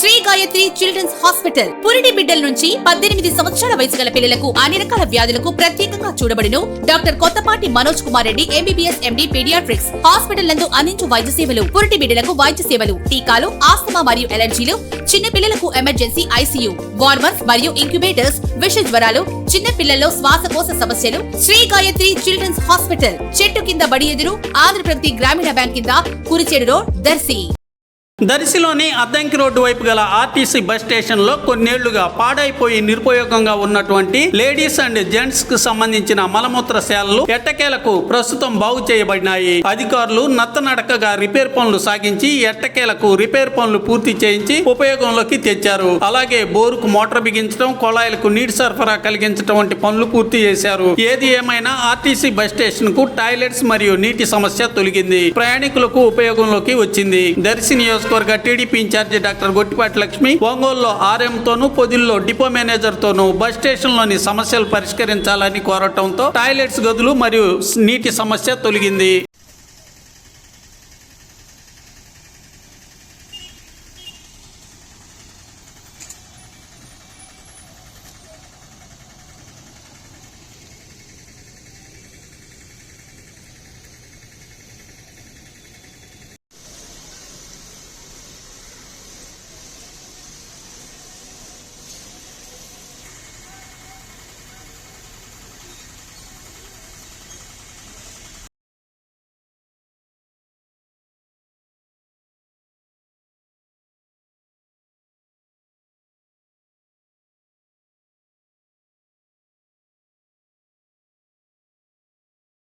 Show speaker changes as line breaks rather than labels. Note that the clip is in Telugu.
శ్రీ గాయత్రి చిల్డ్రన్స్ హాస్పిటల్ పురిటి బిడ్డల నుంచి 18 సంవత్సరాల వయసు గల పిల్లలకు అన్ని రకాల వ్యాధులకు ప్రత్యేకంగా చూడబడును doctor Kothapati Manoj Kumar Reddy MBBS MD paediatrics hospital నందు అందించు వైద్య సేవలు పురిటి బిడ్డలకు వైద్య సేవలు టీకాలు ఆస్తమా మరియు ఎలర్జీలు చిన్న పిల్లలకు ఎమర్జెన్సీ ఐసీయూ వార్మర్స్ మరియు ఇంక్యుబేటర్స్ విష జ్వరాలు చిన్న పిల్లల్లో శ్వాసకోశ సమస్యలు శ్రీ గాయత్రి చిల్డ్రన్స్ హాస్పిటల్ చెట్టు కింద బడి ఎదురు ఆంధ్రప్రగతి గ్రామీణ బ్యాంక్ కింద కురిచేడు రోడ్ దర్శి.
దర్శిలోని అద్దంకి రోడ్డు వైపు గల ఆర్టీసీ బస్ స్టేషన్ లో కొన్నేళ్లుగా పాడైపోయి నిరుపయోగంగా ఉన్నటువంటి లేడీస్ అండ్ జెంట్స్ కు సంబంధించిన మలమూత్రశాలలు ఎట్టకేలకు ప్రస్తుతం బాగు చేయబడినాయి. అధికారులు నత్తనడకగా రిపేర్ పనులు సాగించి ఎట్టకేలకు రిపేర్ పనులు పూర్తి చేయించి ఉపయోగంలోకి తెచ్చారు. అలాగే బోరుకు మోటార్ బిగించడం, కొళాయిలకు నీటి సరఫరా కలిగించడం వంటి పనులు పూర్తి చేశారు. ఏది ఏమైనా ఆర్టీసీ బస్ స్టేషన్ కు టాయిలెట్స్ మరియు నీటి సమస్య తొలగింది. ప్రయాణికులకు ఉపయోగంలోకి వచ్చింది. దర్శి నియోజకవర్గ TDP incharge doctor Gottipati Lakshmi ఒంగోలులో ఆర్ఎం తోనూ పొదిల్లో డిపో మేనేజర్ తోనూ బస్ స్టేషన్ లోని సమస్యలు పరిష్కరించాలని కోరటంతో టాయిలెట్స్ గదులు మరియు నీటి సమస్య తొలగింది.